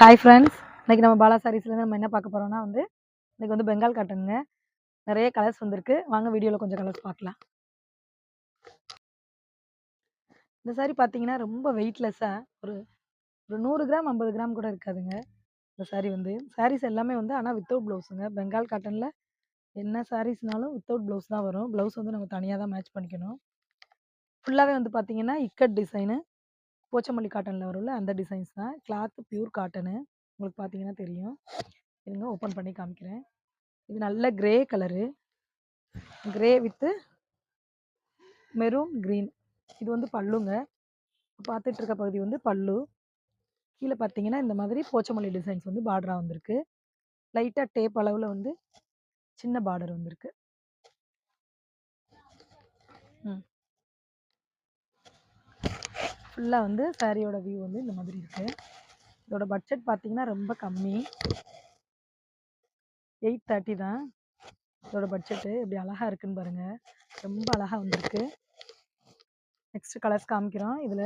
Hi friends, இன்னைக்கு நம்ம பாலா சாரீஸ்லேருந்து நம்ம என்ன பார்க்க போகிறோம்னா இன்னைக்கு பெங்கால் காட்டனுங்க. நிறைய கலர்ஸ் வந்திருக்கு. வாங்க வீடியோவில் கொஞ்சம் கலர்ஸ் பார்க்கலாம். இந்த சாரீ பார்த்தீங்கன்னா ரொம்ப வெயிட்லெஸ்ஸாக ஒரு ஒரு 100 கிராம் 50 கிராம் கூட இருக்காதுங்க. இந்த சாரீ சாரீஸ் எல்லாமே ஆனால் வித்தவுட் ப்ளவுஸுங்க. பெங்கால் காட்டனில் என்ன சாரீஸ்னாலும் வித்தவுட் ப்ளவுஸ் தான் வரும். ப்ளவுஸ் நம்ம தனியாக தான் மேட்ச் பண்ணிக்கணும். ஃபுல்லாகவே பார்த்தீங்கன்னா இக்கட் டிசைனு, போச்சமல்லி காட்டனில் வரும்ல அந்த டிசைன்ஸ் தான். கிளாத்து பியூர் காட்டனு, உங்களுக்கு பார்த்தீங்கன்னா தெரியும். இருங்க ஓப்பன் பண்ணி காமிக்கிறேன். இது நல்ல grey colour, grey with maroon green. இது பல்லுங்க. பார்த்துட்டு இருக்க பகுதி பல்லு. கீழே பார்த்தீங்கன்னா இந்த மாதிரி போச்சமல்லி டிசைன்ஸ் பார்டரா வந்திருக்கு. லைட்டாக டேப் அளவில் சின்ன பார்டர் வந்திருக்கு. ஃபுல்லாக சாரியோட வியூ இந்த மாதிரி இருக்கு. இதோட பட்ஜெட் பார்த்தீங்கன்னா ரொம்ப கம்மி, 830 தான் இதோட பட்ஜெட்டு. எப்படி அழகா இருக்குன்னு பாருங்க, ரொம்ப அழகா வந்திருக்கு. நெக்ஸ்ட் கலர்ஸ் காமிக்கிறோம். இதில்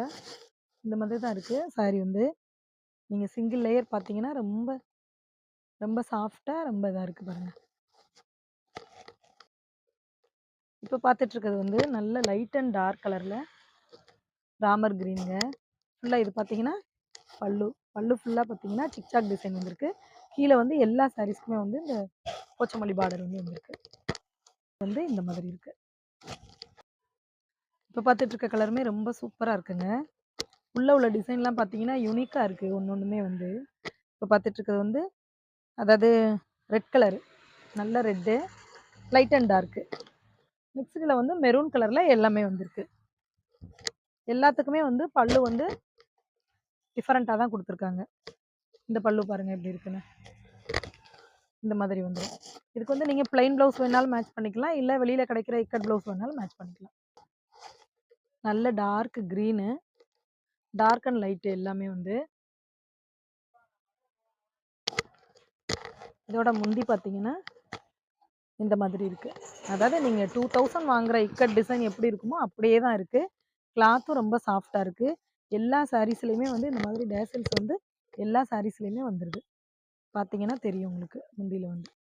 இந்த மாதிரி தான் இருக்குது சாரி. நீங்கள் சிங்கிள் லேயர் பார்த்தீங்கன்னா ரொம்ப ரொம்ப சாஃப்டாக ரொம்ப இதாக இருக்குது பாருங்கள். இப்போ பார்த்துட்டு இருக்கிறது நல்ல லைட் அண்ட் டார்க் கலரில் ராமர் கிரீனுங்க. ஃபுல்லாக இது பார்த்தீங்கன்னா பல்லு ஃபுல்லாக பார்த்தீங்கன்னா சிக்சாக் டிசைன் வந்திருக்கு. கீழே எல்லா சாரீஸ்க்குமே இந்த போச்சமல்லி பார்டர் வந்திருக்கு. இந்த மாதிரி இருக்கு. இப்போ பார்த்துட்டு இருக்க கலருமே ரொம்ப சூப்பராக இருக்குங்க. உள்ள டிசைன்லாம் பார்த்தீங்கன்னா யூனிக்காக இருக்குது. ஒன்றுமே இப்போ பார்த்துட்டு இருக்கிறது அதாவது ரெட் கலரு, நல்ல ரெட்டு, லைட் அண்ட் டார்க்கு மிக்சடில் மெரூன் கலரில் எல்லாமே வந்திருக்கு. எல்லாத்துக்குமே பல்லு டிஃப்ரெண்ட்டாக தான் கொடுத்துருக்காங்க. இந்த பல்லு பாருங்கள் எப்படி இருக்குன்னு. இந்த மாதிரி வந்துடும். இதுக்கு நீங்கள் பிளைன் ப்ளவுஸ் வேணாலும் மேட்ச் பண்ணிக்கலாம், இல்லை வெளியில் கிடைக்கிற இக்கட் ப்ளவுஸ் வேணாலும் மேட்ச் பண்ணிக்கலாம். நல்ல dark green, dark and light எல்லாமே இதோட முந்தி பார்த்தீங்கன்னா இந்த மாதிரி இருக்குது. அதாவது நீங்கள் 2000 வாங்குகிற இக்கட் டிசைன் எப்படி இருக்குமோ அப்படியே தான் இருக்குது. கிளாத்தும் ரொம்ப சாஃப்டாக இருக்குது. எல்லா சாரீஸ்லேயுமே இந்த மாதிரி டேசல்ஸ் எல்லா சாரீஸ்லேயுமே வந்துடுது. பார்த்தீங்கன்னா தெரியும் உங்களுக்கு முந்தியில்